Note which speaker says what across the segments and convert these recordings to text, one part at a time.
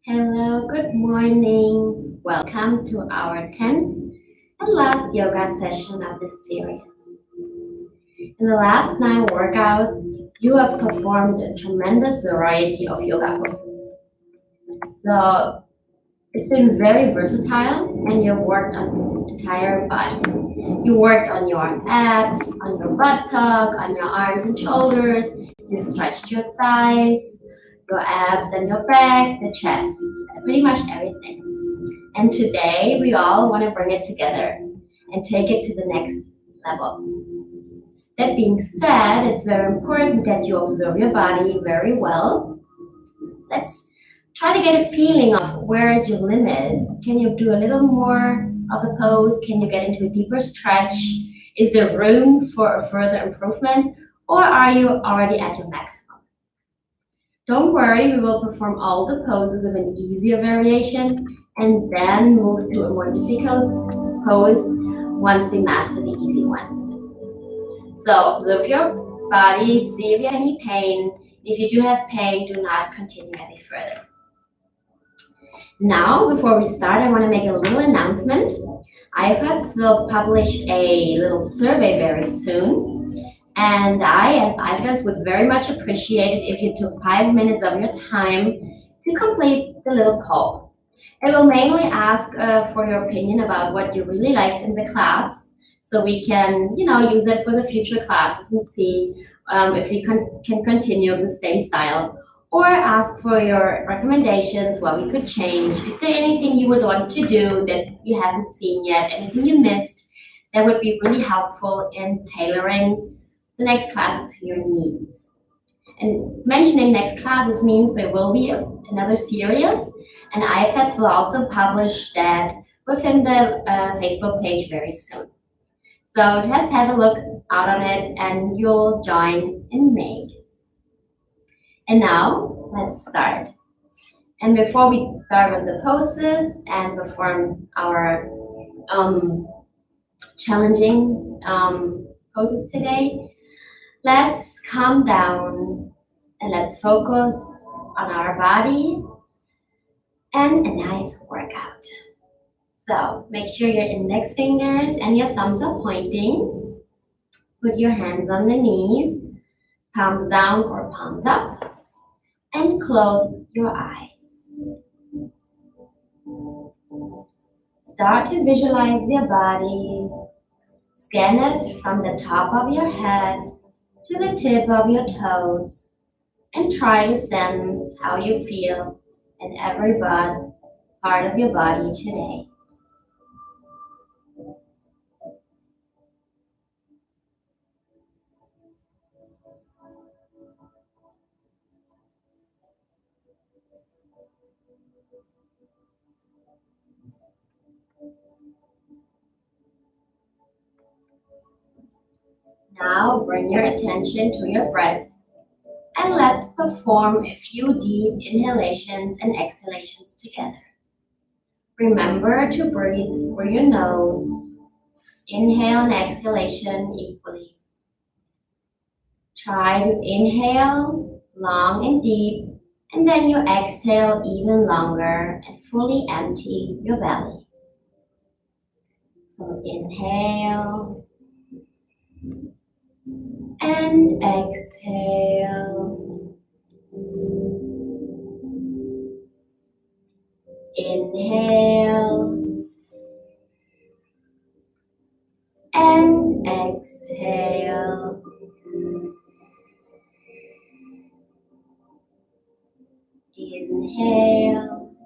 Speaker 1: Hello, good morning. Welcome to our 10th and last yoga session of this series. In the last 9 workouts, you have performed a tremendous variety of yoga poses. So it's been very versatile and you worked on the entire body. You worked on your abs, on your buttock, on your arms and shoulders. You stretched your thighs, your abs and your back, the chest, pretty much everything. And today we all want to bring it together and take it to the next level. That being said, it's very important that you observe your body very well. Let's try to get a feeling of where is your limit. Can you do a little more of the pose? Can you get into a deeper stretch? Is there room for a further improvement? Or are you already at your maximum? Don't worry, we will perform all the poses with an easier variation and then move to a more difficult pose once we master the easy one. So observe your body, see if you have any pain. If you do have pain, do not continue any further. Now, before we start, I want to make a little announcement. IFATS will publish a little survey very soon, and I and IFATS would very much appreciate it if you took 5 minutes of your time to complete the little poll. It will mainly ask for your opinion about what you really liked in the class, so we can, use it for the future classes and see if we can continue the same style, or ask for your recommendations, what we could change. Is there anything you would want to do that you haven't seen yet, anything you missed that would be really helpful in tailoring the next classes to your needs? And mentioning next classes means there will be another series, and IFATS will also publish that within the Facebook page very soon. So just have a look out on it and you'll join in May. And now let's start. And before we start with the poses and perform our challenging poses today, let's calm down and let's focus on our body and a nice workout. So make sure your index fingers and your thumbs are pointing. Put your hands on the knees, palms down or palms up, and close your eyes. Start to visualize your body. Scan it from the top of your head to the tip of your toes, and try to sense how you feel in every part of your body today. Now bring your attention to your breath and let's perform a few deep inhalations and exhalations together. Remember to breathe through your nose. Inhale and exhalation equally. Try to inhale long and deep, and then you exhale even longer and fully empty your belly. So inhale and exhale. Inhale and exhale. Inhale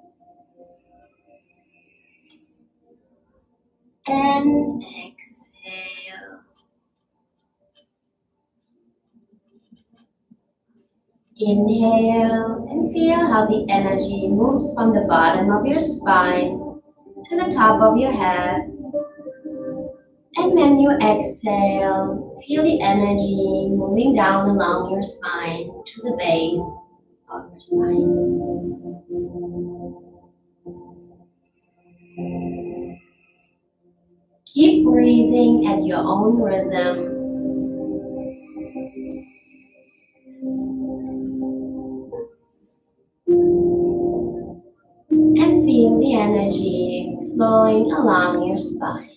Speaker 1: and exhale. Inhale and feel how the energy moves from the bottom of your spine to the top of your head. And when you exhale, feel the energy moving down along your spine to the base of your spine. Keep breathing at your own rhythm. flowing along your spine.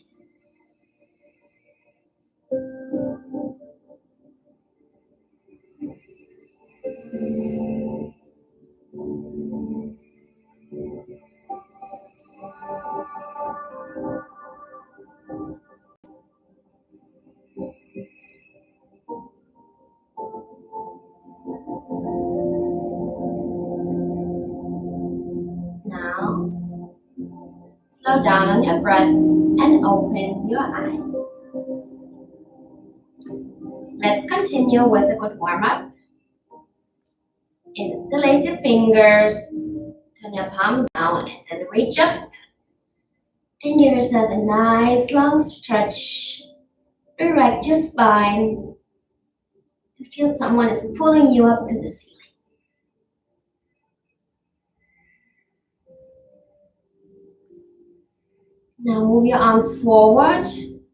Speaker 1: Now, slow down on your breath and open your eyes. Let's continue with a good warm-up. Interlace your fingers, turn your palms down, and then reach up. And give yourself a nice long stretch. Erect your spine and feel someone is pulling you up to the ceiling. Now move your arms forward,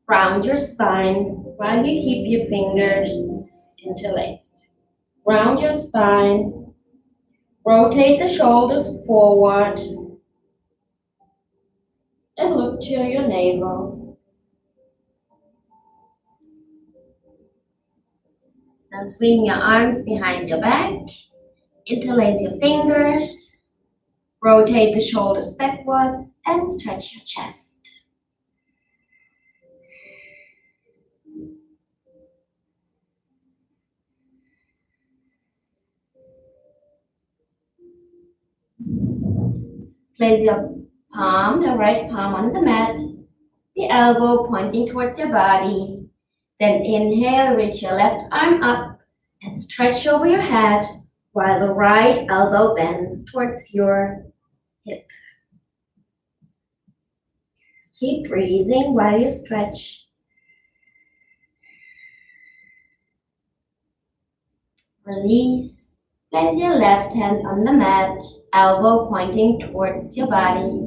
Speaker 1: round your spine while you keep your fingers interlaced. Round your spine, rotate the shoulders forward, and look to your navel. Now swing your arms behind your back, interlace your fingers, rotate the shoulders backwards, and stretch your chest. Place your palm, the right palm on the mat, the elbow pointing towards your body. Then inhale, reach your left arm up and stretch over your head while the right elbow bends towards your hip. Keep breathing while you stretch. Release. Place your left hand on the mat, elbow pointing towards your body.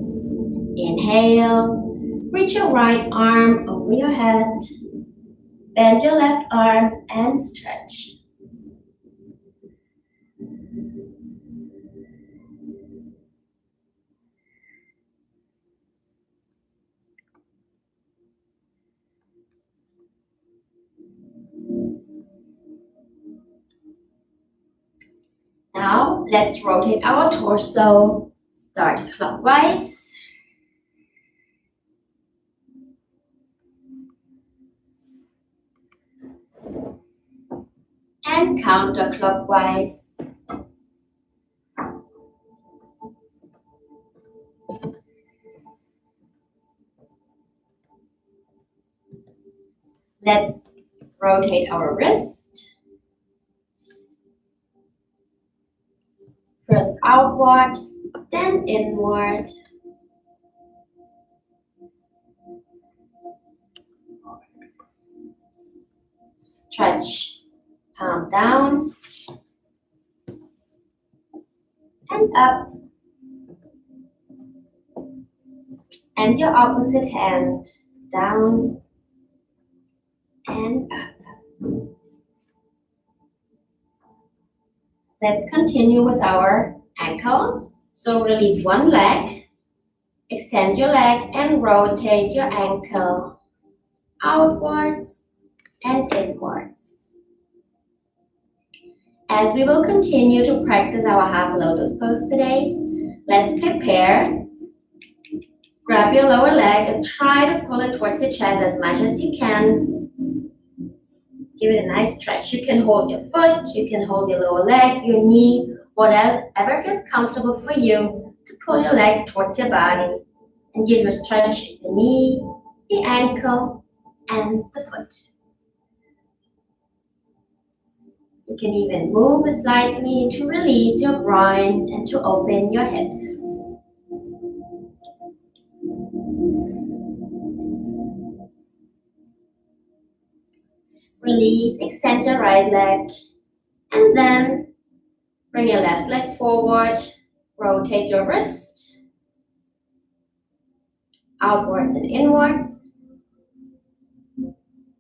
Speaker 1: Inhale, reach your right arm over your head. Bend your left arm and stretch. Now, let's rotate our torso. Start clockwise. And counterclockwise. Let's rotate our wrist. First outward, then inward. Stretch, palm down, and up. And your opposite hand, down and up. Let's continue with our ankles. So release one leg, extend your leg and rotate your ankle outwards and inwards. As we will continue to practice our half lotus pose today, let's prepare. Grab your lower leg and try to pull it towards your chest as much as you can. Give it a nice stretch. You can hold your foot, you can hold your lower leg, your knee, whatever feels comfortable for you to pull your leg towards your body and give your stretch in the knee, the ankle, and the foot. You can even move it slightly to release your groin and to open your hip. Release, extend your right leg, and then bring your left leg forward, rotate your wrist, outwards and inwards,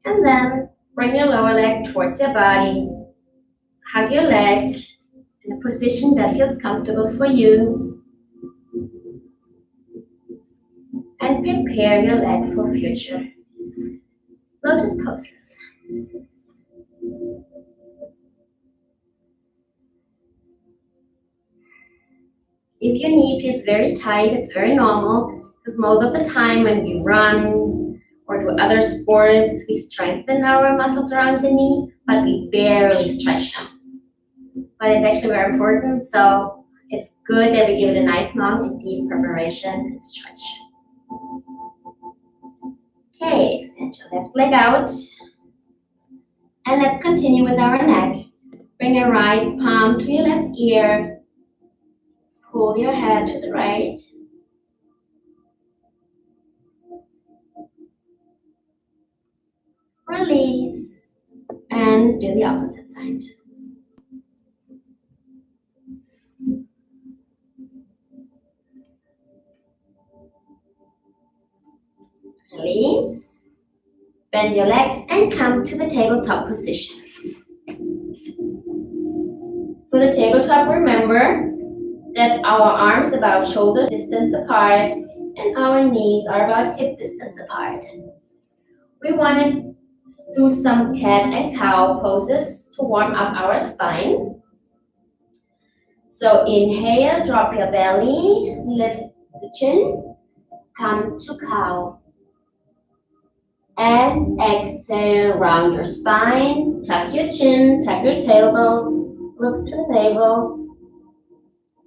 Speaker 1: and then bring your lower leg towards your body, hug your leg in a position that feels comfortable for you, and prepare your leg for future lotus poses. If your knee feels very tight, it's very normal because most of the time when we run or do other sports, we strengthen our muscles around the knee, but we barely stretch them. But it's actually very important, so it's good that we give it a nice long and deep preparation and stretch. Okay, extend your left leg out. And let's continue with our neck. Bring your right palm to your left ear. Pull your head to the right. Release. And do the opposite side. Release. Bend your legs and come to the tabletop position. For the tabletop, remember that our arms about shoulder distance apart and our knees are about hip distance apart. We want to do some cat and cow poses to warm up our spine. So inhale, drop your belly, lift the chin, come to cow. And exhale, round your spine, tuck your chin, tuck your tailbone, look to the navel,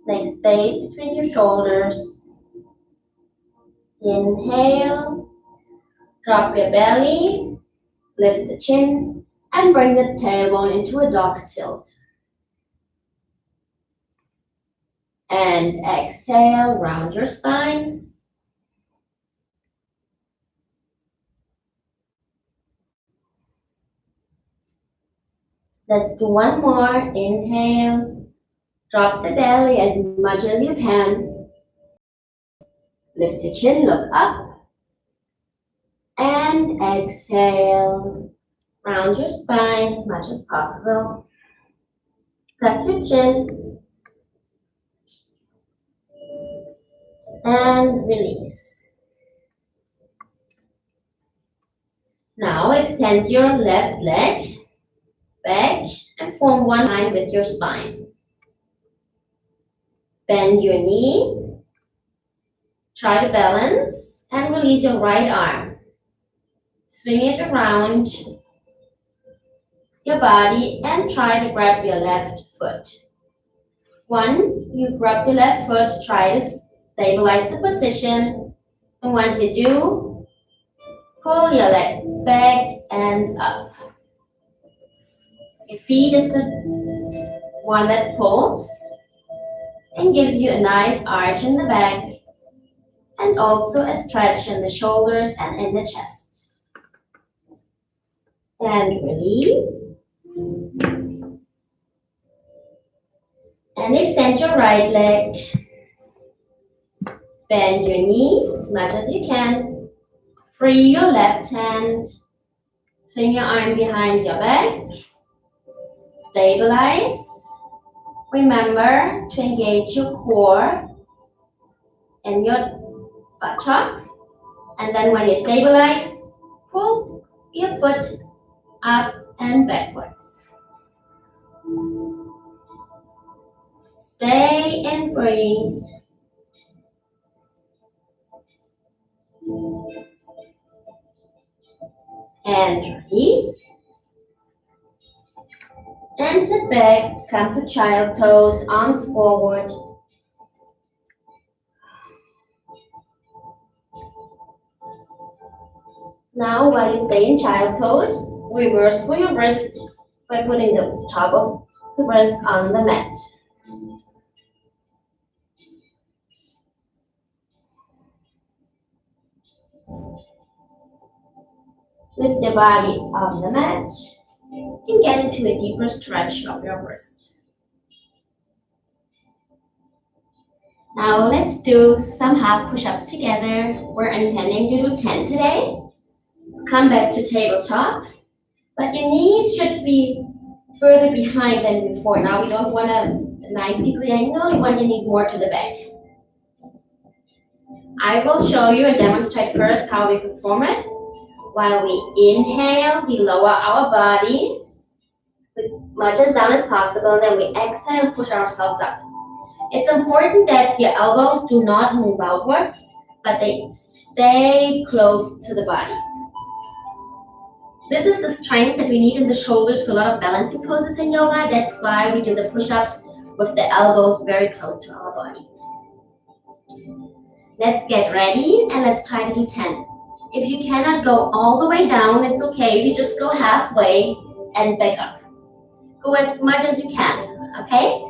Speaker 1: make space between your shoulders. Inhale, drop your belly, lift the chin, and bring the tailbone into a dog tilt. And exhale, round your spine. Let's do one more. Inhale, drop the belly as much as you can. Lift your chin, look up. And exhale, round your spine as much as possible. Tuck your chin. And release. Now extend your left leg back and form one line with your spine. Bend your knee, try to balance, and release your right arm. Swing it around your body and try to grab your left foot. Once you grab your left foot, try to stabilize the position. And once you do, pull your leg back and up. Your feet is the one that pulls and gives you a nice arch in the back and also a stretch in the shoulders and in the chest. And release. And extend your right leg. Bend your knee as much as you can. Free your left hand. Swing your arm behind your back. Stabilize. Remember to engage your core and your buttock. And then when you stabilize, pull your foot up and backwards. Stay and breathe. And release. And sit back, come to child pose, arms forward. Now, while you stay in child pose, reverse for your wrist by putting the top of the wrist on the mat. Lift the body off the mat and get into a deeper stretch of your wrist. Now let's do some half push-ups together. We're intending to do 10 today. Come back to tabletop, but your knees should be further behind than before. Now we don't want a 90-degree angle, we want your knees more to the back. I will show you and demonstrate first how we perform it. While we inhale, we lower our body as much as down as possible, then we exhale and push ourselves up. It's important that your elbows do not move outwards, but they stay close to the body. This is the strength that we need in the shoulders for a lot of balancing poses in yoga. That's why we do the push-ups with the elbows very close to our body. Let's get ready and let's try to do 10. If you cannot go all the way down, it's okay if you just go halfway and back up. Go as much as you can, okay?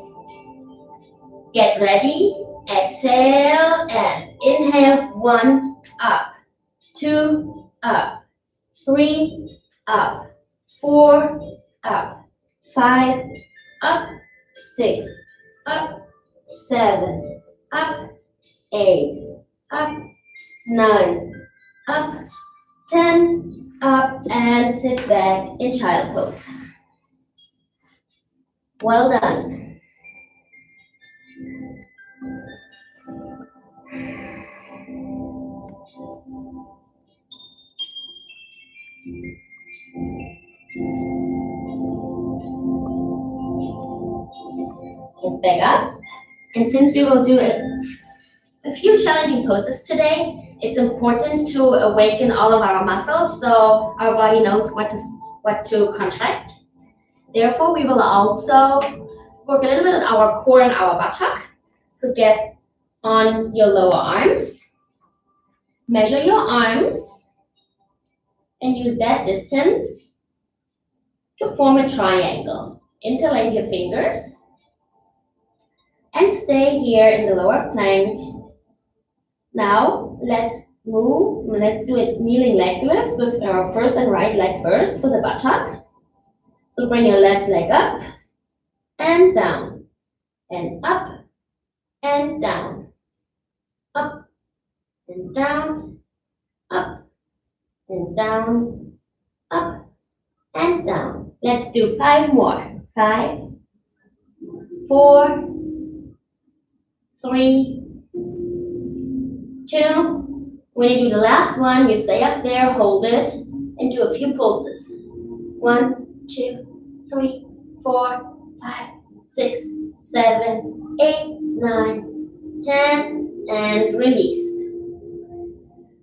Speaker 1: Get ready, exhale and inhale. 1, up, 2, up, 3, up, 4, up, 5, up, 6, up, 7, up, 8, up, 9, up, 10, up, and sit back in child pose. Well done. Get back up. And since we will do a few challenging poses today, it's important to awaken all of our muscles so our body knows what to contract. Therefore, we will also work a little bit on our core and our buttock. So get on your lower arms. Measure your arms and use that distance to form a triangle. Interlace your fingers and stay here in the lower plank. Now let's move. Let's do a kneeling leg lift with our first and right leg first for the buttock. So bring your left leg up and down and up and down, up and down, up and down, up and down. Let's do 5 more. 5, 4, 3, 2. When you do the last one, you stay up there, hold it, and do a few pulses. 1, 2, 3, 4, 5, 6, 7, 8, 9, 10, and release.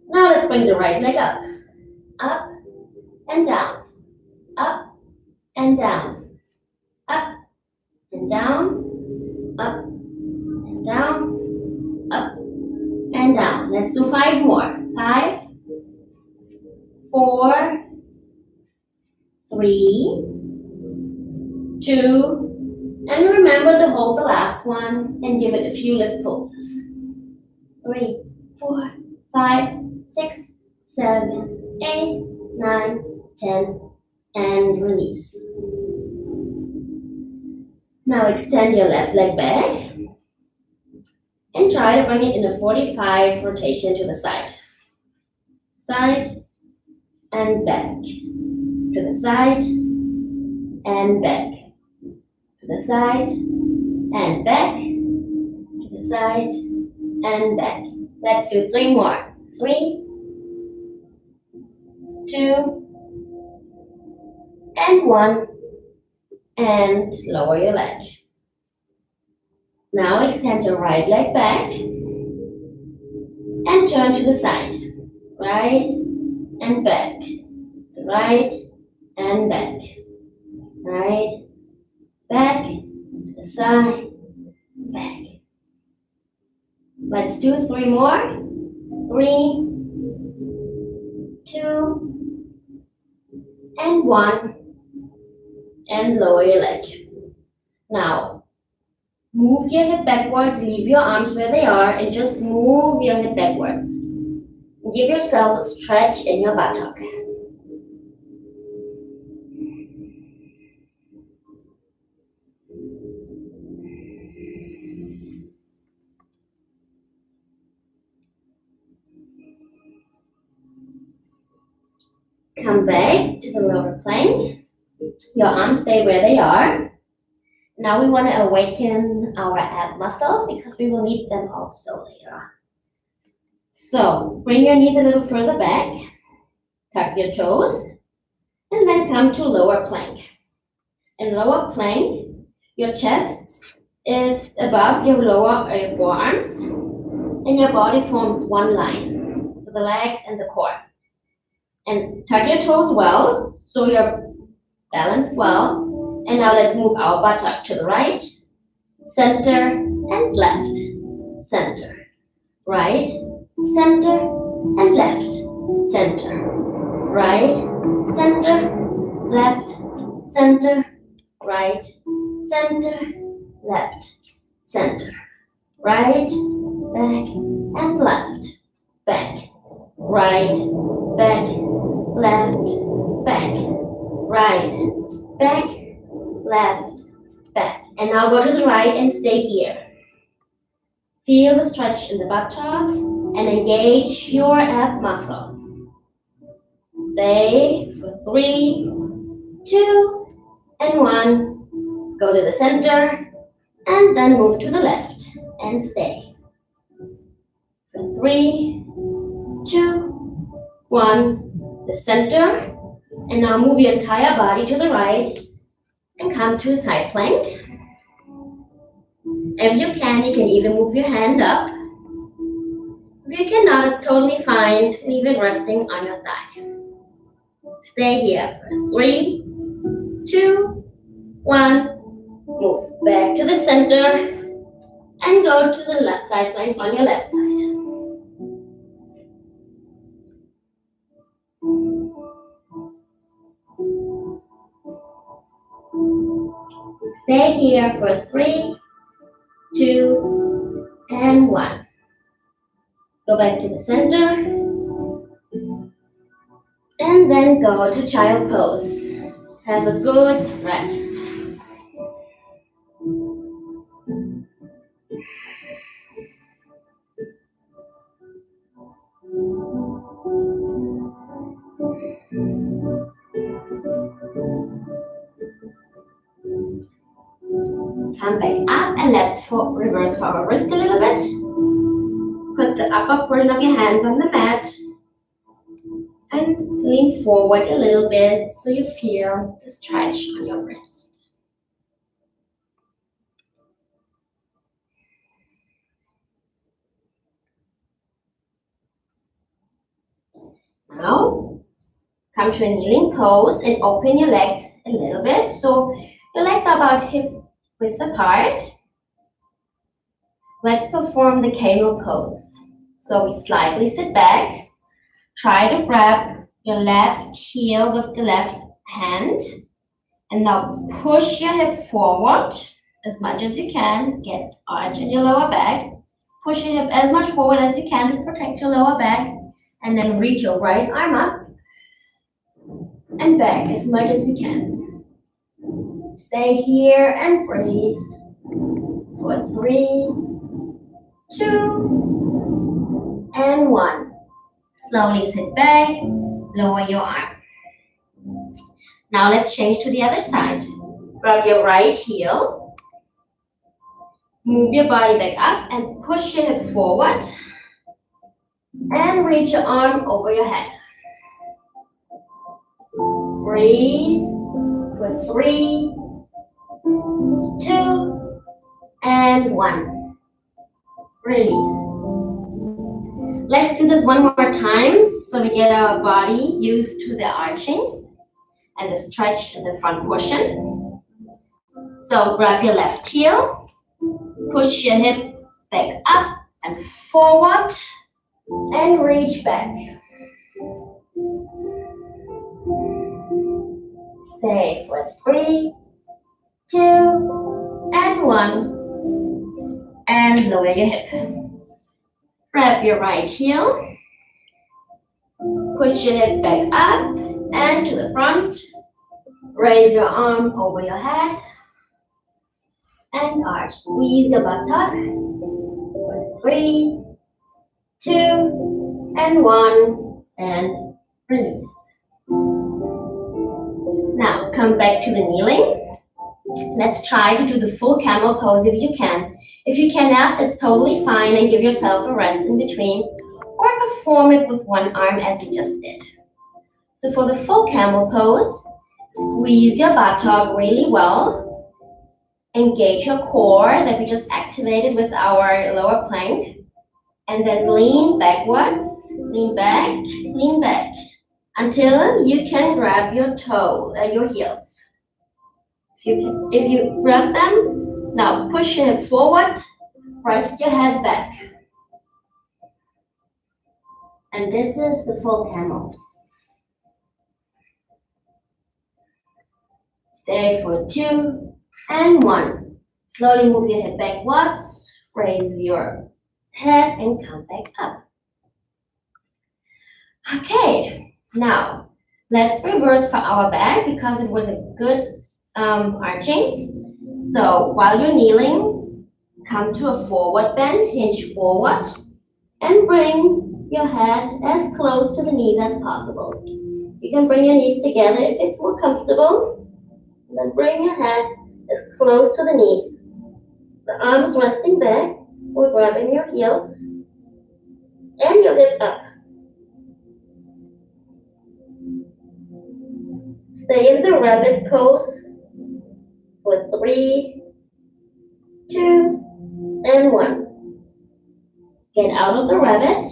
Speaker 1: Now let's bring the right leg up and down, up and down, up and down, up and down, up and down. Let's do 5 more. 5, 4, 3, 2, and remember to hold the last one and give it a few lift pulses. 3, 4, 5, 6, 7, 8, 9, 10, and release. Now extend your left leg back and try to bring it in a 45 rotation to the side. Side and back. To the side and back. To the side and back. To the side and back. Let's do 3 more. 3, 2, and 1. And lower your leg. Now extend your right leg back and turn to the side. Right and back. Right and back. Right, back, to the side, back. Let's do 3 more. 3, 2, and 1. And lower your leg. Now, move your hip backwards, leave your arms where they are, and just move your hip backwards. Give yourself a stretch in your buttock. Come back to the lower plank. Your arms stay where they are. Now we want to awaken our ab muscles because we will need them also later on. So bring your knees a little further back, tuck your toes, and then come to lower plank. In lower plank, your chest is above your your forearms, and your body forms one line. So the legs and the core. And tuck your toes well, so you're balanced well. And now let's move our buttock to the right, center, and left. Center, right, center, and left. Center, right, center, left, center, right, center, left, center, right, back, and left, back, right, back, left, back, right, back, left, back. And now go to the right and stay here. Feel the stretch in the buttock and engage your ab muscles. Stay for 3, 2, and 1. Go to the center and then move to the left and stay. For 3, 2, 1. The center. And now move your entire body to the right and come to a side plank. If you can even move your hand up. If you cannot, it's totally fine. Leave it resting on your thigh. Stay here for 3, 2, 1. Move back to the center and go to the left side plank on your left side. Stay here for 3, 2, and 1. Go back to the center and then go to child pose. Have a good rest. Come back up and let's reverse forward wrist a little bit. Put the upper portion of your hands on the mat and lean forward a little bit so you feel the stretch on your wrist. Now, come to a kneeling pose and open your legs a little bit. So your legs are about hip width apart. Let's perform the camel pose. So we slightly sit back. Try to grab your left heel with the left hand. And now push your hip forward as much as you can. Get arch in your lower back. Push your hip as much forward as you can to protect your lower back. And then reach your right arm up and back as much as you can. Stay here and breathe for 3, 2, and 1. Slowly sit back, lower your arm. Now let's change to the other side. Grab your right heel, move your body back up and push your hip forward and reach your arm over your head. Breathe for 3, 2, and 1. Release. Let's do this one more time so we get our body used to the arching and the stretch in the front portion. So grab your left heel, push your hip back up and forward and reach back. Stay for 3, 2, and 1. And lower your hip. Grab your right heel. Push your hip back up and to the front. Raise your arm over your head. And arch. Squeeze your buttock. For 3, 2, and 1. And release. Now come back to the kneeling. Let's try to do the full camel pose if you can. If you cannot, it's totally fine and give yourself a rest in between. Or perform it with one arm as we just did. So for the full camel pose, squeeze your buttock really well. Engage your core that we just activated with our lower plank. And then lean backwards, lean back, until you can grab your heels. If you grab them, now push your hip forward, rest your head back. And this is the full camel. Stay for 2 and 1. Slowly move your head backwards, raise your head and come back up. Okay, now let's reverse for our back because it was a good arching. So while you're kneeling, come to a forward bend, hinge forward, and bring your head as close to the knees as possible. You can bring your knees together if it's more comfortable. And then bring your head as close to the knees. The arms resting back or grabbing your heels and your hip up. Stay in the rabbit pose for 3, 2, and 1. Get out of the rabbit.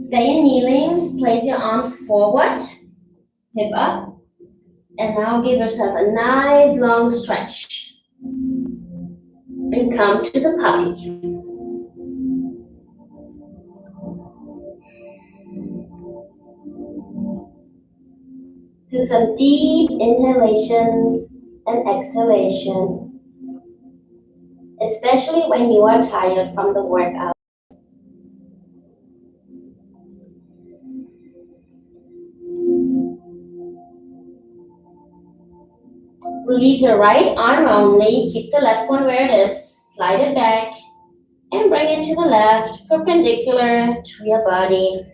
Speaker 1: Stay in kneeling. Place your arms forward, hip up, and now give yourself a nice long stretch. And come to the puppy. Do some deep inhalations and exhalations, especially when you are tired from the workout. Release your right arm only, keep the left one where it is, slide it back, and bring it to the left, perpendicular to your body.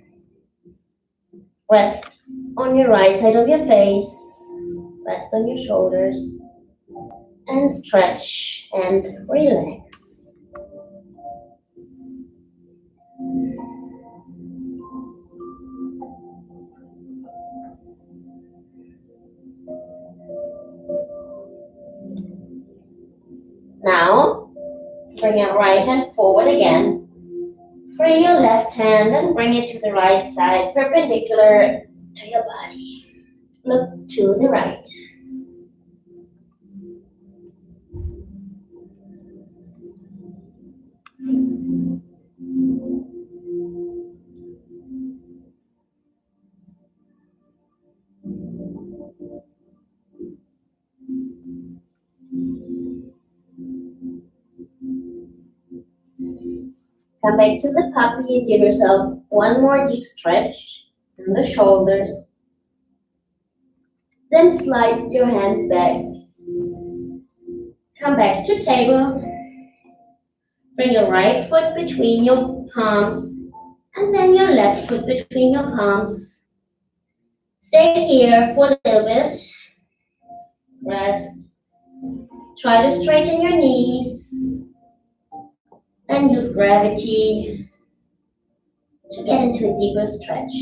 Speaker 1: Rest on your right side of your face, rest on your shoulders, and stretch and relax. Now, bring your right hand forward again. Free your left hand and bring it to the right side, perpendicular to your body. Look to the right. Come back to the puppy and give yourself one more deep stretch in the shoulders. Then slide your hands back. Come back to table. Bring your right foot between your palms and then your left foot between your palms. Stay here for a little bit. Rest. Try to straighten your knees and use gravity to get into a deeper stretch.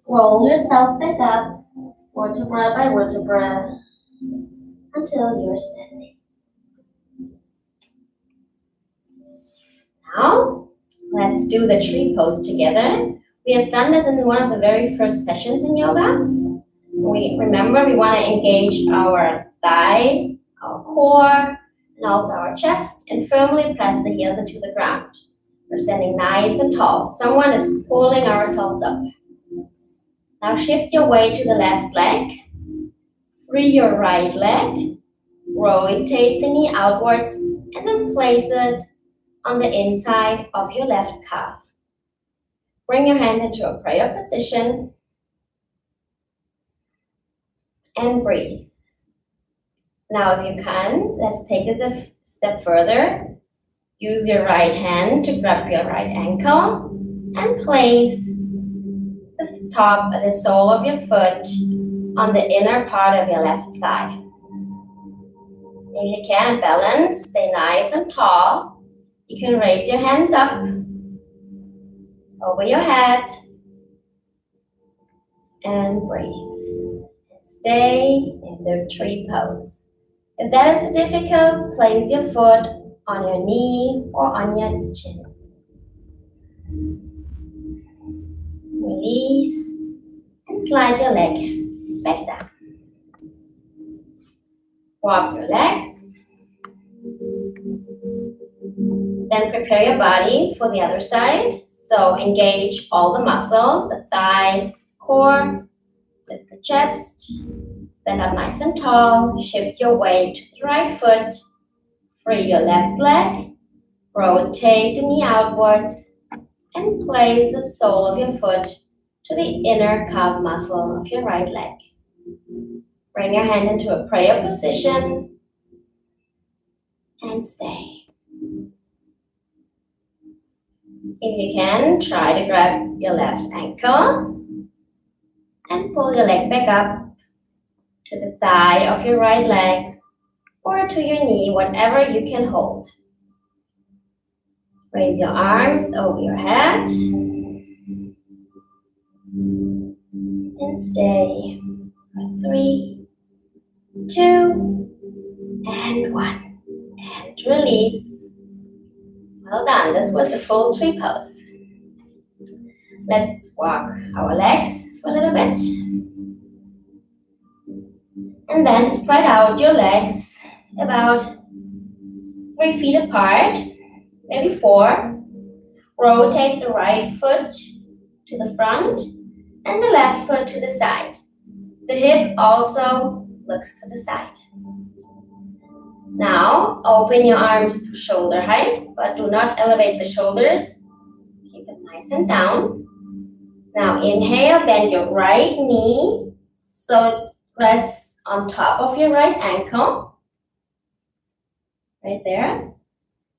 Speaker 1: Roll yourself back up, vertebra by vertebra, until you're standing. Now, let's do the tree pose together. We have done this in one of the very first sessions in yoga. Remember, we want to engage our thighs, our core, and also our chest, and firmly press the heels into the ground. We're standing nice and tall. Someone is pulling ourselves up. Now shift your weight to the left leg. Free your right leg. Rotate the knee outwards, and then place it on the inside of your left calf. Bring your hand into a prayer position and breathe. Now, if you can, let's take this a step further. Use your right hand to grab your right ankle and place the sole of your foot on the inner part of your left thigh. If you can, balance, stay nice and tall. You can raise your hands up over your head and breathe. Stay in the tree pose. If that is difficult, place your foot on your knee or on your chin. Release and slide your leg back down. Walk your legs. Then prepare your body for the other side. So engage all the muscles, the thighs, core, lift the chest. Stand up nice and tall. Shift your weight to the right foot. Free your left leg. Rotate the knee outwards. And place the sole of your foot to the inner calf muscle of your right leg. Bring your hand into a prayer position and stay. If you can, try to grab your left ankle and pull your leg back up to the thigh of your right leg or to your knee, whatever you can hold. Raise your arms over your head and stay for 3, 2, and 1. And release. Well done. This was the full tree pose. Let's walk our legs for a little bit. And then spread out your legs about 3 feet apart, maybe 4. Rotate the right foot to the front and the left foot to the side. The hip also looks to the side. Now, open your arms to shoulder height, but do not elevate the shoulders. Keep it nice and down. Now, inhale, bend your right knee, so it rests on top of your right ankle. Right there.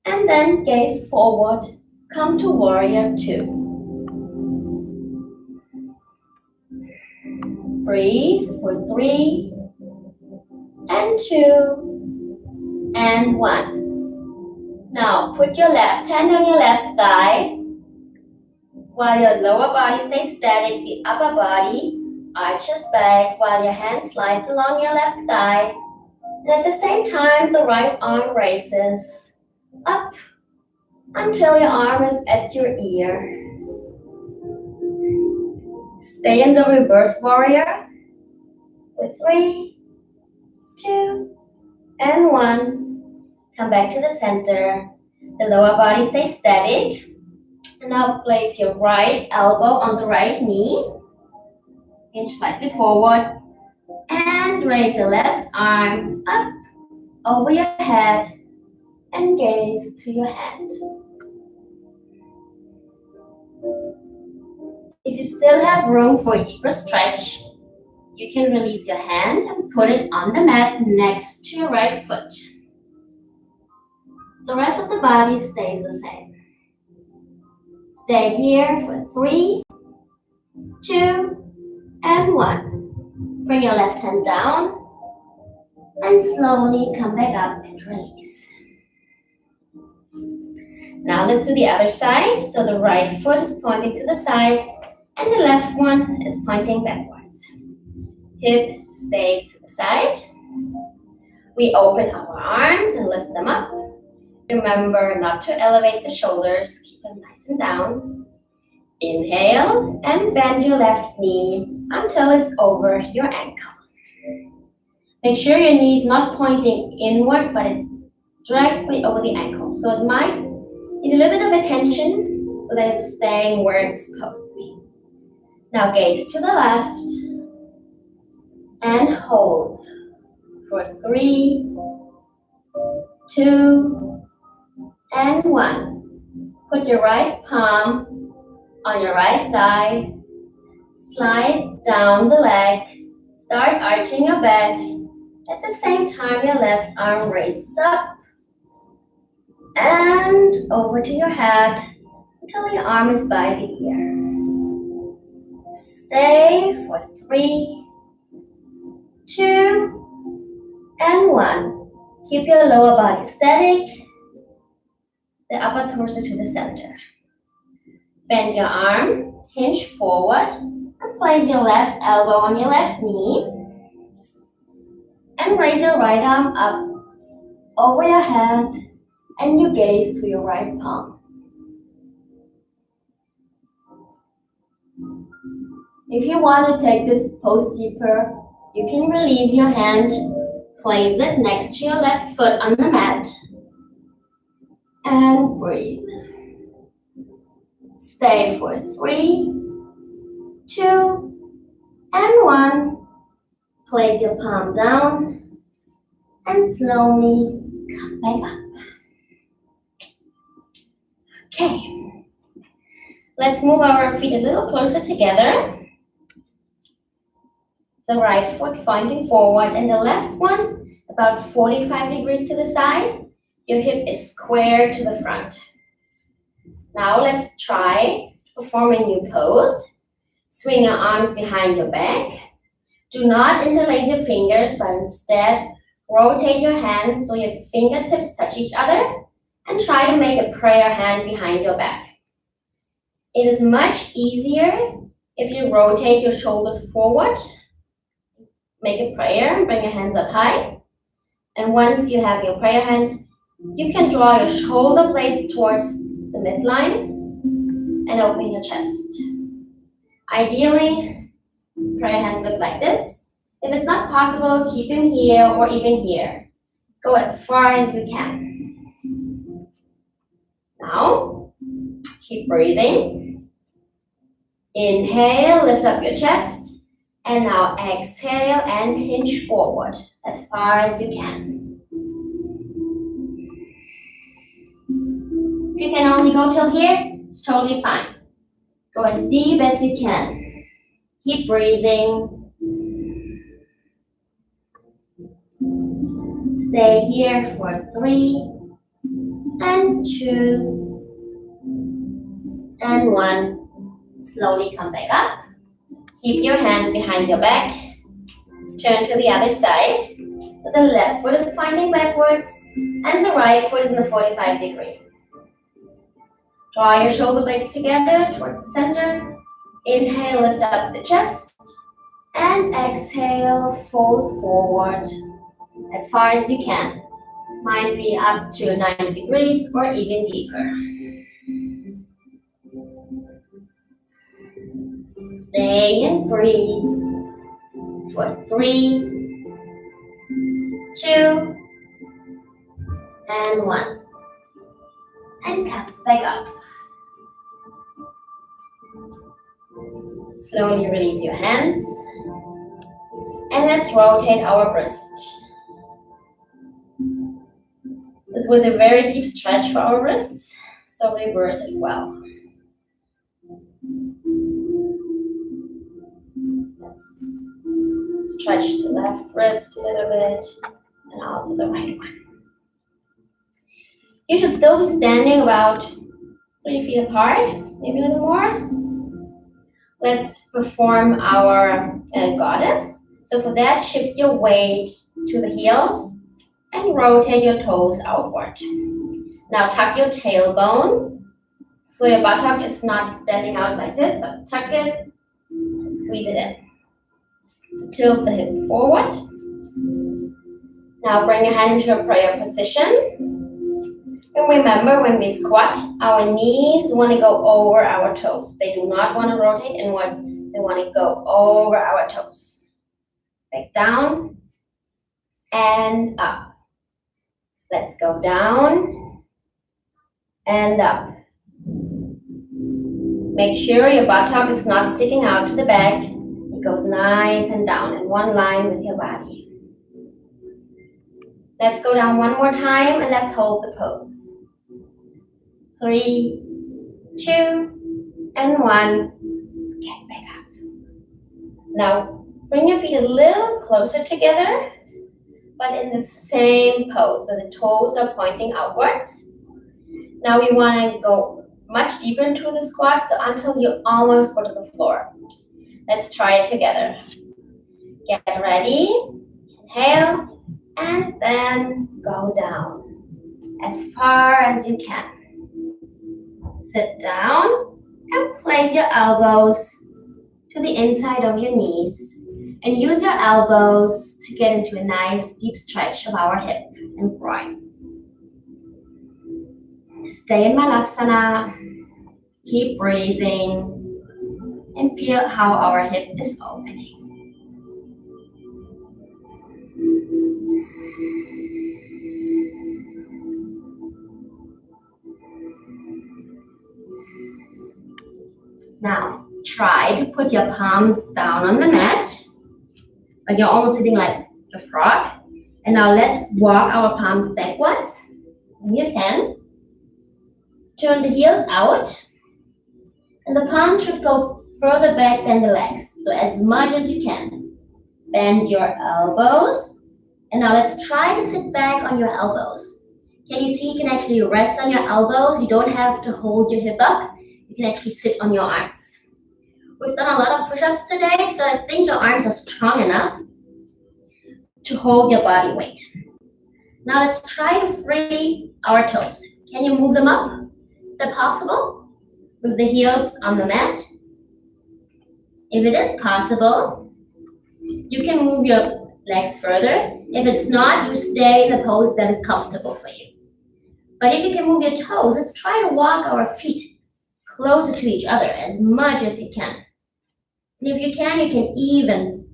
Speaker 1: And then gaze forward. Come to warrior 2. Breathe for 3, and 2, and 1. Now put your left hand on your left thigh. While your lower body stays static, the upper body arches back while your hand slides along your left thigh. And at the same time, the right arm raises up until your arm is at your ear. Stay in the reverse warrior with 3, 2, and 1. Come back to the center. The lower body stays static. And now place your right elbow on the right knee. Inch slightly forward. And raise your left arm up over your head and gaze to your hand. If you still have room for a deeper stretch, you can release your hand and put it on the mat next to your right foot. The rest of the body stays the same. Stay here for 3, 2, and 1. Bring your left hand down and slowly come back up and release. Now let's do the other side. So the right foot is pointing to the side and the left one is pointing backwards. Hip stays to the side. We open our arms and lift them up. Remember not to elevate the shoulders. Keep them nice and down. Inhale and bend your left knee until it's over your ankle. Make sure your knee is not pointing inwards, but it's directly over the ankle. So it might need a little bit of attention so that it's staying where it's supposed to be. Now gaze to the left and hold for 3, 2, and 1. Put your right palm on your right thigh. Slide down the leg. Start arching your back. At the same time, your left arm raises up and over to your head until your arm is by the ear. Stay for 3, 2, and 1. Keep your lower body static. the upper torso to the center. Bend your arm, hinge forward, and place your left elbow on your left knee. And raise your right arm up over your head, and you gaze to your right palm. If you want to take this pose deeper, you can release your hand, place it next to your left foot on the mat, and breathe. Stay for 3, 2, and 1. Place your palm down and slowly come back up. Okay, let's move our feet a little closer together. The right foot pointing forward and the left one about 45 degrees to the side. Your hip is square to the front. Now let's try to perform a new pose. Swing your arms behind your back. Do not interlace your fingers, but instead rotate your hands so your fingertips touch each other and try to make a prayer hand behind your back. It is much easier if you rotate your shoulders forward. Make a prayer, bring your hands up high. And once you have your prayer hands, you can draw your shoulder blades towards the midline and open your chest. Ideally, prayer hands look like this. If it's not possible, keep them here or even here. Go as far as you can. Now, keep breathing. Inhale, lift up your chest. And now exhale and hinge forward as far as you can. If you can only go till here, it's totally fine. Go as deep as you can. Keep breathing. Stay here for 3, and 2, and 1. Slowly come back up. Keep your hands behind your back. Turn to the other side. So the left foot is pointing backwards and the right foot is in the 45 degree. Draw your shoulder blades together towards the center. Inhale, lift up the chest. And exhale, fold forward as far as you can. Might be up to 90 degrees or even deeper. Stay and breathe for 3, 2, and 1. And come back up. Slowly release your hands. And let's rotate our wrist. This was a very deep stretch for our wrists, so reverse it well. Let's stretch the left wrist a little bit and also the right one. You should still be standing about 3 feet apart, maybe a little more. Let's perform our goddess. So for that, shift your weight to the heels and rotate your toes outward. Now tuck your tailbone. So your buttock is not standing out like this, but tuck it, squeeze it in. Tilt the hip forward. Now bring your hand into a prayer position. And remember, when we squat, our knees want to go over our toes. They do not want to rotate inwards. They want to go over our toes. Back down and up. Let's go down and up. Make sure your buttock is not sticking out to the back. It goes nice and down in one line with your body. Let's go down one more time and let's hold the pose. 3, 2, and 1. Get back up. Now bring your feet a little closer together, but in the same pose. So the toes are pointing outwards. Now we want to go much deeper into the squat, so until you almost go to the floor. Let's try it together. Get ready. Inhale. And then go down as far as you can. Sit down and place your elbows to the inside of your knees and use your elbows to get into a nice deep stretch of our hip and groin. Stay in Malasana, keep breathing, and feel how our hip is opening. Now, try to put your palms down on the mat, but you're almost sitting like a frog. And now let's walk our palms backwards. You can. Turn the heels out, and the palms should go further back than the legs, so as much as you can. Bend your elbows, and now let's try to sit back on your elbows. Can you see you can actually rest on your elbows? You don't have to hold your hip up. You can actually sit on your arms. We've done a lot of push-ups today, so I think your arms are strong enough to hold your body weight. Now let's try to free our toes. Can you move them up? Is that possible? With the heels on the mat. If it is possible, you can move your legs further. If it's not, you stay in the pose that is comfortable for you. But if you can move your toes, let's try to walk our feet closer to each other as much as you can. And if you can even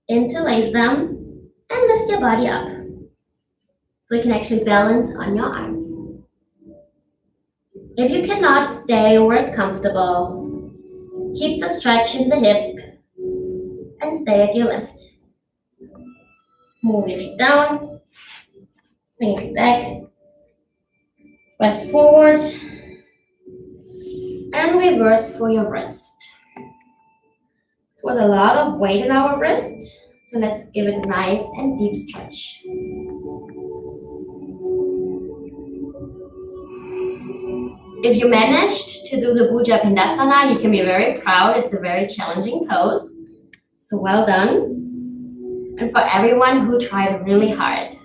Speaker 1: interlace them and lift your body up. So you can actually balance on your arms. If you cannot stay or is comfortable, keep the stretch in the hip and stay at your limit. Move your feet down, bring your feet back, press forward, and reverse for your wrist. This was a lot of weight in our wrist, so let's give it a nice and deep stretch. If you managed to do the Bhuja Pindasana, you can be very proud. It's a very challenging pose, so well done. And for everyone who tried really hard.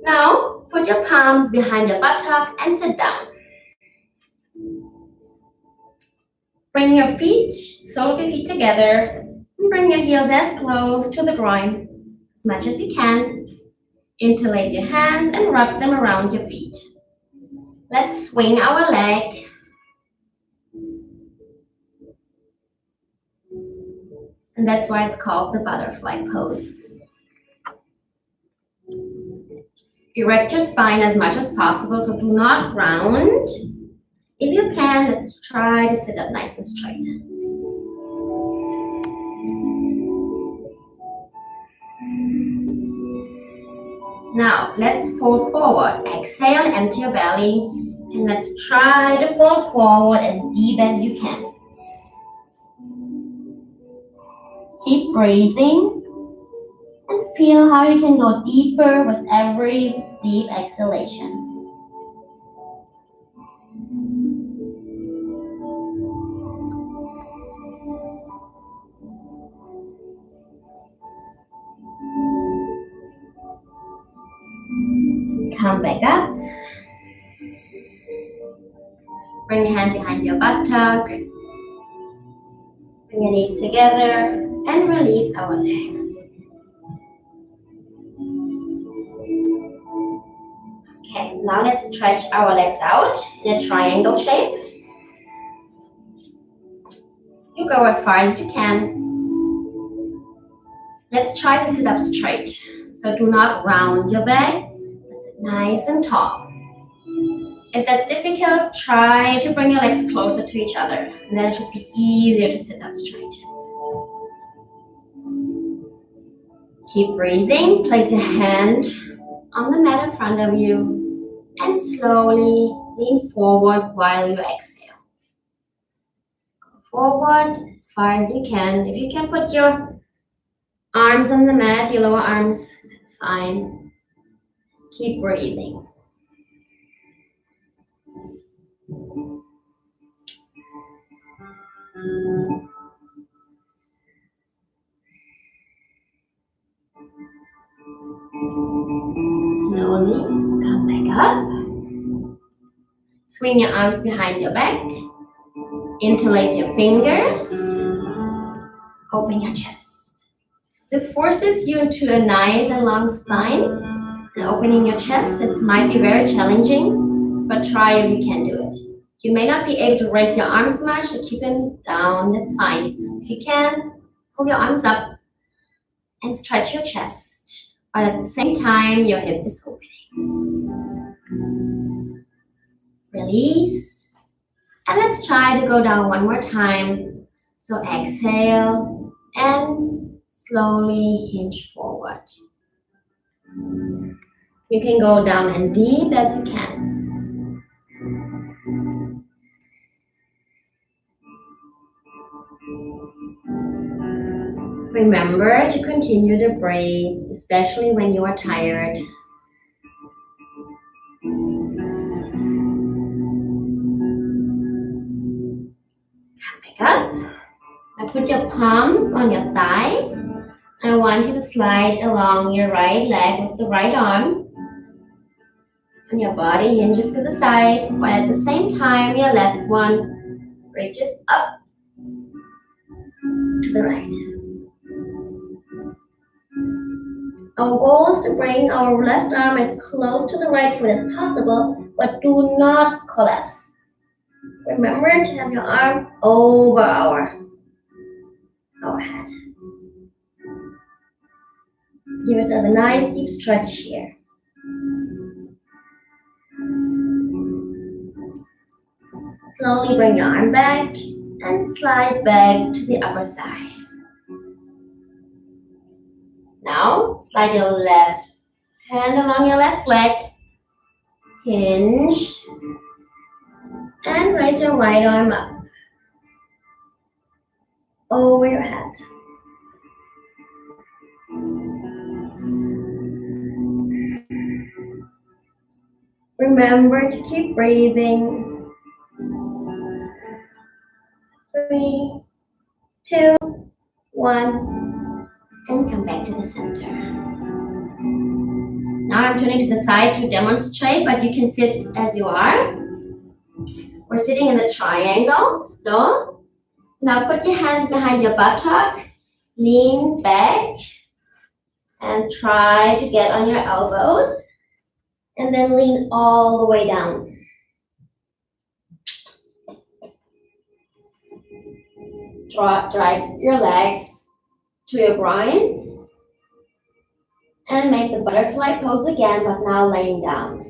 Speaker 1: Now, put your palms behind your buttock and sit down. Bring your feet, sole of your feet together, and bring your heels as close to the groin as much as you can. Interlace your hands and wrap them around your feet. Let's swing our leg. And that's why it's called the butterfly pose. Erect your spine as much as possible, so do not round. If you can, let's try to sit up nice and straight. Now, let's fold forward. Exhale and empty your belly. And let's try to fold forward as deep as you can. Keep breathing and feel how you can go deeper with every deep exhalation. Come back up. Bring your hand behind your buttock. Bring your knees together and release our legs. Okay, now let's stretch our legs out in a triangle shape. You go as far as you can. Let's try to sit up straight. So do not round your back. Let's sit nice and tall. If that's difficult, try to bring your legs closer to each other. And then it should be easier to sit up straight. Keep breathing. Place your hand on the mat in front of you and slowly lean forward while you exhale. Go forward as far as you can. If you can put your arms on the mat, your lower arms, that's fine. Keep breathing. Slowly Slowly come back up. Swing your arms behind your back. Interlace your fingers. Open your chest. This forces you into a nice and long spine. And opening your chest, it might be very challenging, but try if you can do it. You may not be able to raise your arms much, so keep them down, that's fine. If you can, hold your arms up and stretch your chest, but at the same time, your hip is opening. Release, and let's try to go down one more time. So exhale and slowly hinge forward. You can go down as deep as you can. Remember to continue to breathe, especially when you are tired. Come back up. Now put your palms on your thighs. I want you to slide along your right leg with the right arm. And your body hinges to the side, while at the same time your left one reaches up to the right. Our goal is to bring our left arm as close to the right foot as possible, but do not collapse. Remember to have your arm over our head. Give yourself a nice deep stretch here. Slowly bring your arm back and slide back to the upper thigh. Now, slide your left hand along your left leg, hinge, and raise your right arm up over your head. Remember to keep breathing. 3, 2, 1, and come back to the center. Now I'm turning to the side to demonstrate, but you can sit as you are. We're sitting in a triangle still. Now put your hands behind your buttock, lean back, and try to get on your elbows, and then lean all the way down. Drag your legs to your groin and make the butterfly pose again, but now laying down.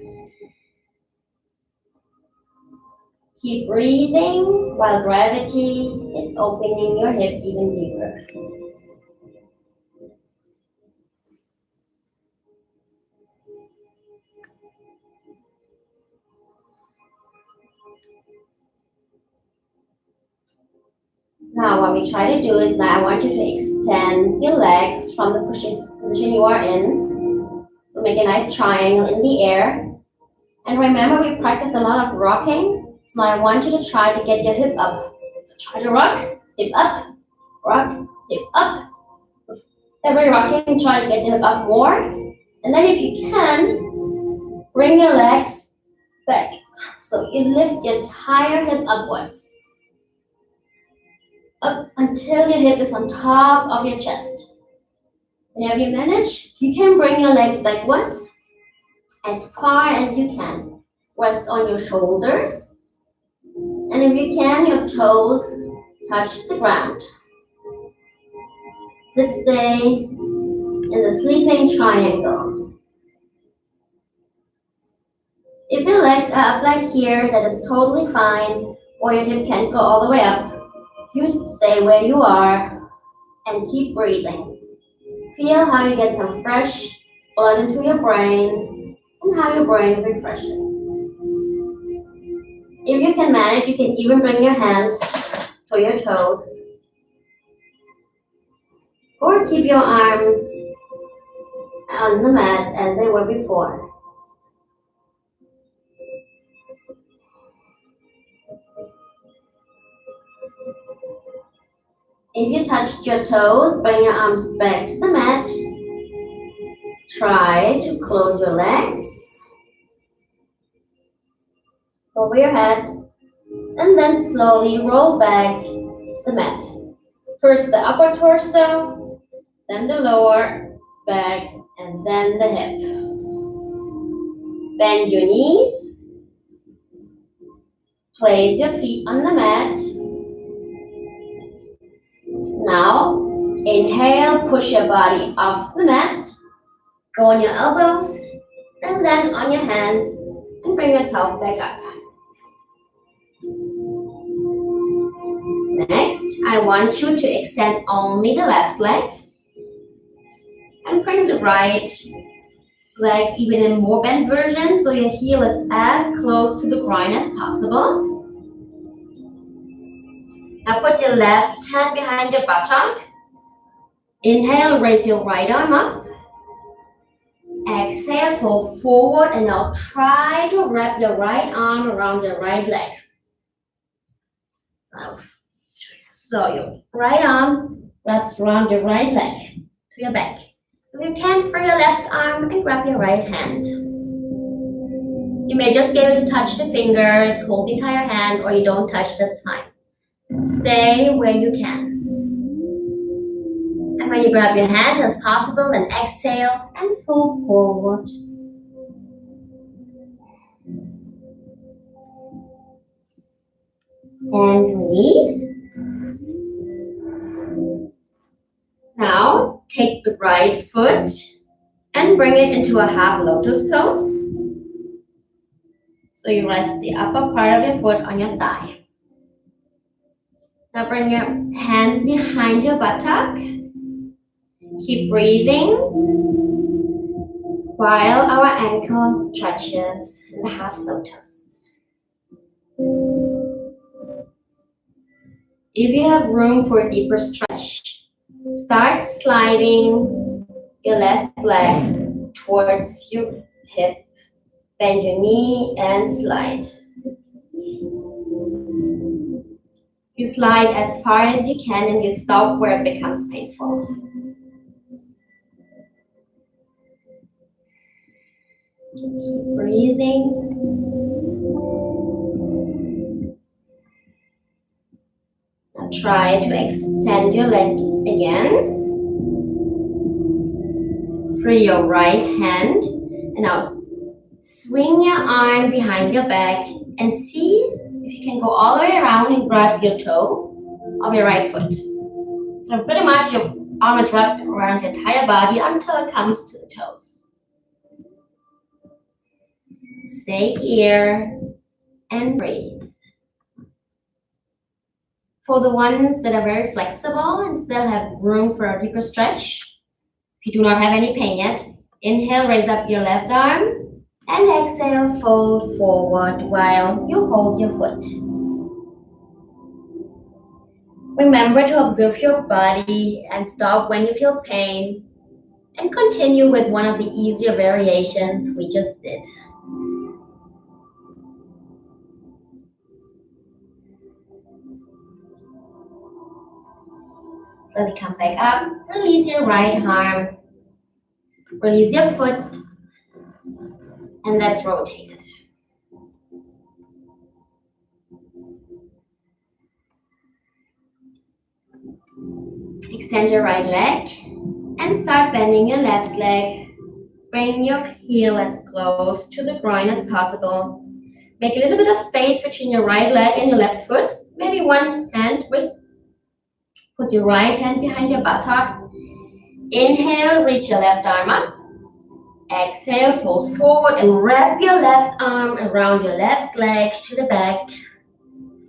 Speaker 1: Keep breathing while gravity is opening your hip even deeper. Now what we try to do is now I want you to extend your legs from the position you are in. So make a nice triangle in the air. And remember we practiced a lot of rocking. So now I want you to try to get your hip up. So try to rock, hip up, hip up. With every rocking, try to get your hip up more. And then if you can, bring your legs back. So you lift your entire hip upwards. Up until your hip is on top of your chest. Whenever you manage, you can bring your legs backwards as far as you can. Rest on your shoulders. And if you can, your toes touch the ground. Let's stay in the sleeping triangle. If your legs are up like here, that is totally fine, or your hip can't go all the way up. You stay where you are and keep breathing. Feel how you get some fresh blood into your brain and how your brain refreshes. If you can manage, you can even bring your hands to your toes. Or keep your arms on the mat as they were before. If you touched your toes, bring your arms back to the mat Try to close your legs over your head and then slowly roll back the mat. First the upper torso, then the lower back, and then the hip. Bend your knees. Place your feet on the mat. Now, inhale, push your body off the mat. Go on your elbows, and then on your hands, and bring yourself back up. Next, I want you to extend only the left leg and bring the right leg even in more bent version so your heel is as close to the groin as possible. Now put your left hand behind your buttock. Inhale, raise your right arm up. Exhale, fold forward, and now try to wrap the right arm around your right leg. So your right arm wraps around your right leg to your back. If you can, free your left arm and grab your right hand. You may just be able to touch the fingers, hold the entire hand, or you don't touch, that's fine. Stay where you can. And when you grab your hands as possible, then exhale and fold forward. And release. Now, take the right foot and bring it into a half lotus pose. So you rest the upper part of your foot on your thigh. Now bring your hands behind your buttock. Keep breathing while our ankle stretches in the half lotus. If you have room for a deeper stretch, start sliding your left leg towards your hip. Bend your knee and slide. You slide as far as you can and you stop where it becomes painful. Keep breathing. Now try to extend your leg again. Free your right hand and now swing your arm behind your back and see if you can go all the way around and grab your toe of your right foot. So pretty much your arm is wrapped around your entire body until it comes to the toes. Stay here and breathe. For the ones that are very flexible and still have room for a deeper stretch, if you do not have any pain yet, inhale, raise up your left arm, and exhale, fold forward while you hold your foot. Remember to observe your body and stop when you feel pain, and continue with one of the easier variations we just did. Slowly come back up, release your right arm, release your foot, and let's rotate it. Extend your right leg and start bending your left leg. Bring your heel as close to the groin as possible. Make a little bit of space between your right leg and your left foot. Maybe one hand put your right hand behind your buttock. Inhale, reach your left arm up. Exhale, fold forward and wrap your left arm around your left leg to the back.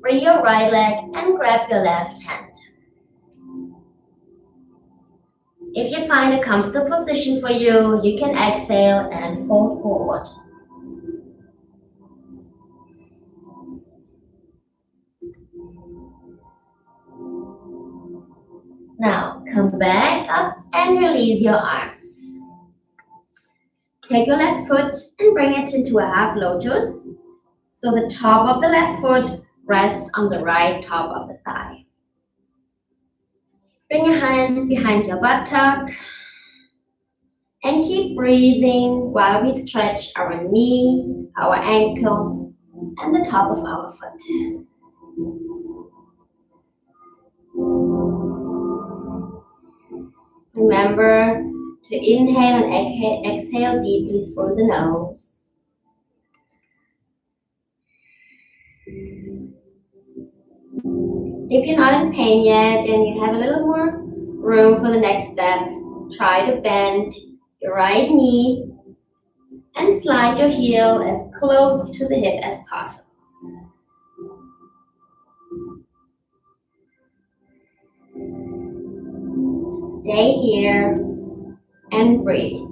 Speaker 1: Free your right leg and grab your left hand. If you find a comfortable position for you, you can exhale and fold forward. Now, come back up and release your arms. Take your left foot and bring it into a half lotus, so the top of the left foot rests on the right top of the thigh. Bring your hands behind your buttock And keep breathing while we stretch our knee, our ankle, and the top of our foot. Remember to inhale and exhale deeply through the nose. If you're not in pain yet and you have a little more room for the next step, try to bend your right knee and slide your heel as close to the hip as possible. Stay here and breathe.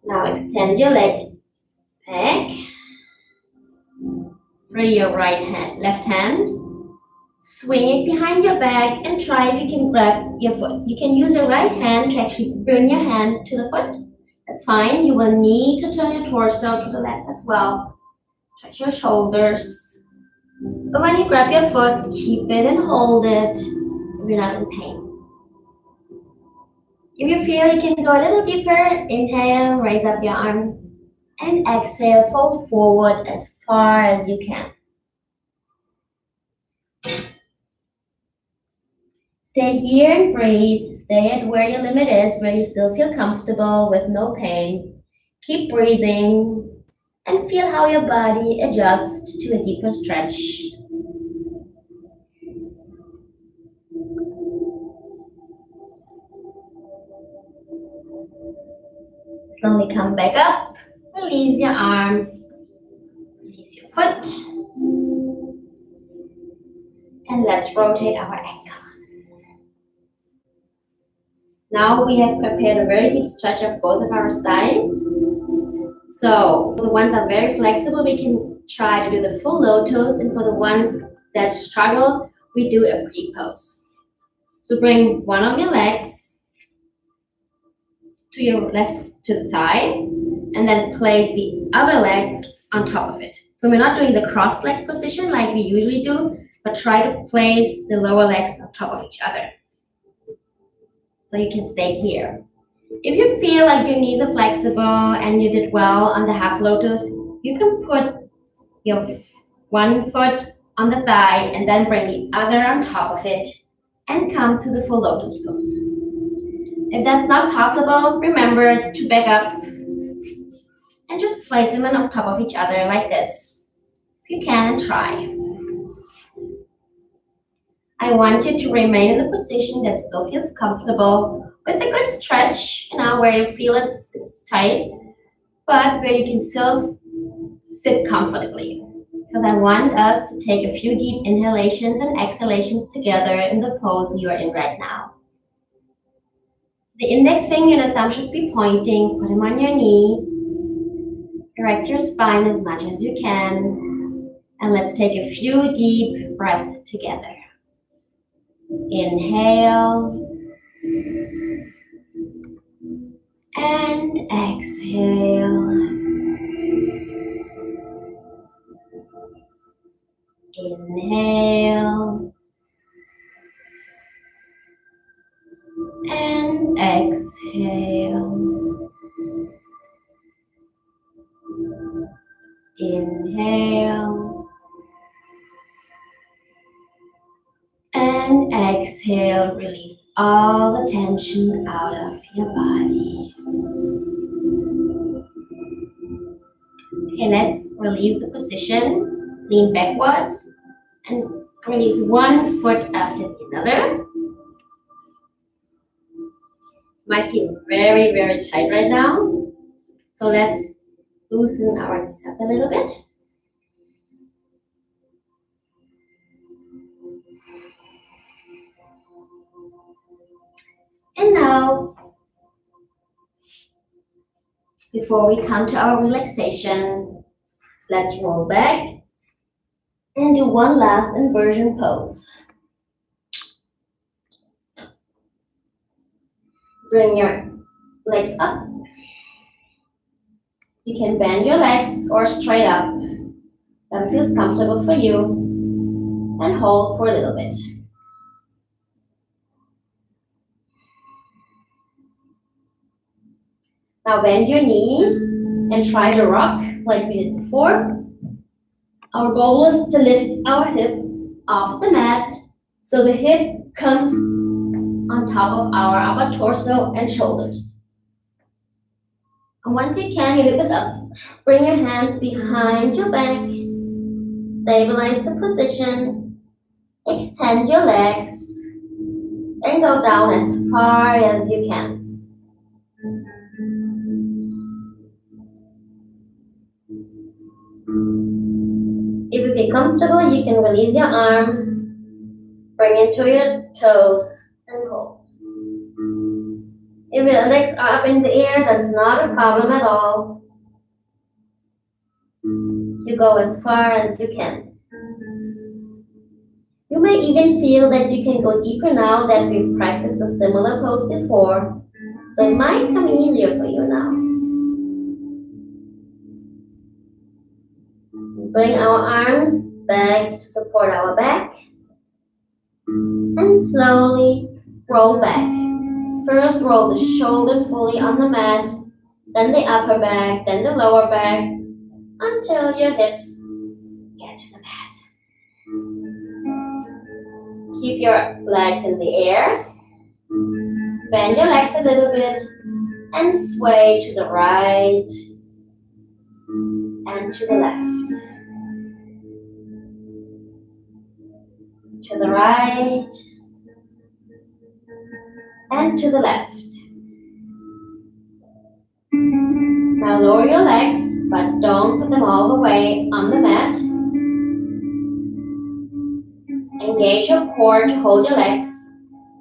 Speaker 1: Now extend your leg back. Free your left hand. Swing it behind your back and try if you can grab your foot. You can use your right hand to actually bring your hand to the foot. That's fine. You will need to turn your torso to the left as well. Stretch your shoulders. But when you grab your foot, keep it and hold it if you're not in pain. If you feel you can go a little deeper, inhale, raise up your arm, and exhale, fold forward as far as you can. Stay here and breathe. Stay at where your limit is, where you still feel comfortable with no pain. Keep breathing and feel how your body adjusts to a deeper stretch. Slowly come back up. Release your arm. Release your foot. And let's rotate our ankle. Now we have prepared a very deep stretch of both of our sides. So for the ones that are very flexible, we can try to do the full lotus, and for the ones that struggle, we do a pre-pose. So bring one of your legs to your left to the thigh, and then place the other leg on top of it. So we're not doing the cross leg position like we usually do, but try to place the lower legs on top of each other. So you can stay here. If you feel like your knees are flexible and you did well on the half lotus, you can put your one foot on the thigh and then bring the other on top of it and come to the full lotus pose. If that's not possible, remember to back up and just place them on top of each other like this. If you can, try. I want you to remain in a position that still feels comfortable with a good stretch, where you feel it's tight, but where you can still sit comfortably. Because I want us to take a few deep inhalations and exhalations together in the pose you are in right now. The index finger and the thumb should be pointing. Put them on your knees. Erect your spine as much as you can. And let's take a few deep breaths together. Inhale and exhale. Inhale and exhale. Inhale and exhale. Release all the tension out of your body. Okay, let's release the position. Lean backwards and release one foot after another. Might feel very, very tight right now. So let's loosen our knees up a little bit. And now, before we come to our relaxation, let's roll back and do one last inversion pose. Bring your legs up. You can bend your legs or straight up. That feels comfortable for you. and hold for a little bit. Now bend your knees and try to rock like we did before. Our goal is to lift our hip off the mat so the hip comes on top of our upper torso and shoulders. And once you can, your hip is up. Bring your hands behind your back. Stabilize the position. Extend your legs. And go down as far as you can. If you feel comfortable, you can release your arms. Bring it to your toes and hold. If your legs are up in the air, that's not a problem at all. You go as far as you can. You may even feel that you can go deeper now that we've practiced a similar pose before, so it might come easier for you now. Bring our arms back to support our back and slowly roll back. First, roll the shoulders fully on the mat, then the upper back, then the lower back, until your hips get to the mat. Keep your legs in the air. Bend your legs a little bit and sway to the right and to the left. To the right and to the left. Now lower your legs, but don't put them all the way on the mat. Engage your core to hold your legs.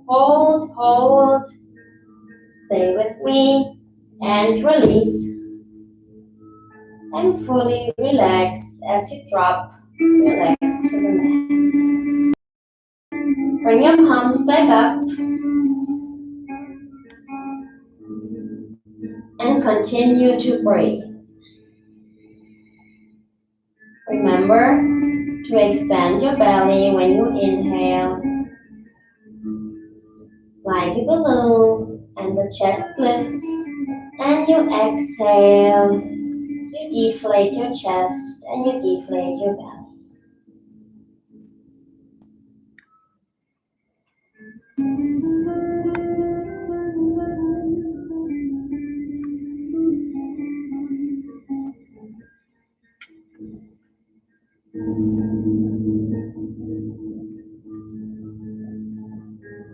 Speaker 1: Hold, hold. Stay with me and release. And fully relax as you drop your legs to the mat. Bring your palms back up and continue to breathe. Remember to expand your belly when you inhale, like a balloon, and the chest lifts, and you exhale, you deflate your chest and you deflate your belly.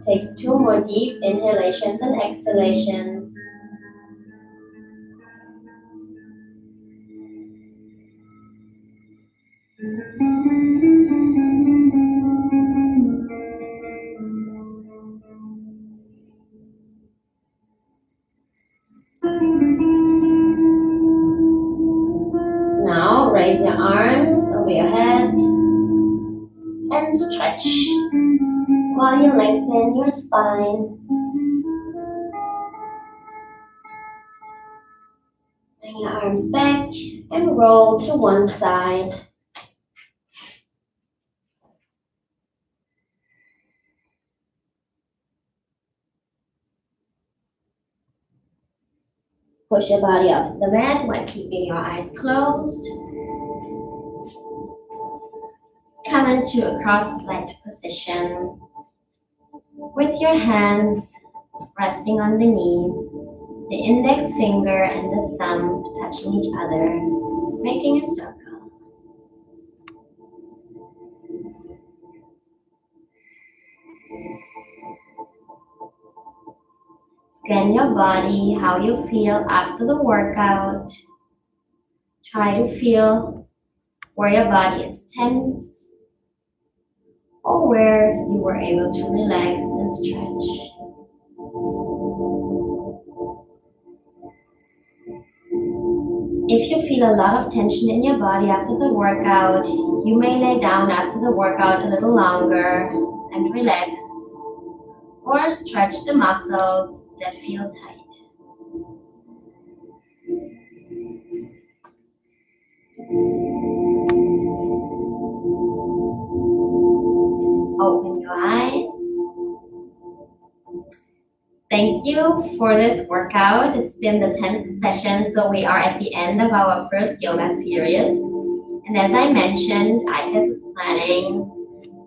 Speaker 1: Take 2 more deep inhalations and exhalations. Now raise your arms over your head and stretch while you lengthen your spine. Bring your arms back and roll to one side. Push your body off the mat while keeping your eyes closed. Come into a cross-legged position with your hands resting on the knees, the index finger and the thumb touching each other, making a circle. Scan your body, how you feel after the workout. Try to feel where your body is tense or where you were able to relax and stretch. If you feel a lot of tension in your body after the workout, you may lay down after the workout a little longer and relax, or stretch the muscles that feel tight. you for this workout. It's been the 10th session, so we are at the end of our first yoga series. And as I mentioned, IPES is planning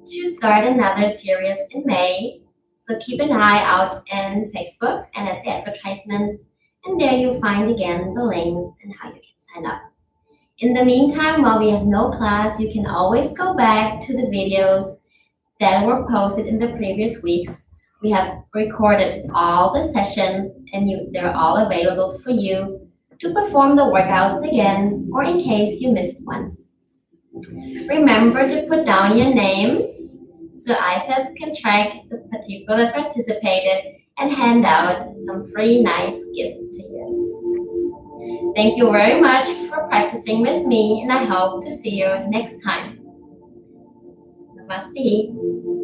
Speaker 1: to start another series in May. So keep an eye out in Facebook and at the advertisements, and there you'll find again the links and how you can sign up. In the meantime, while we have no class, you can always go back to the videos that were posted in the previous weeks. We have recorded all the sessions and they're all available for you to perform the workouts again or in case you missed one. Remember to put down your name so iPads can track the people that participated and hand out some free nice gifts to you. Thank you very much for practicing with me, and I hope to see you next time. Namaste.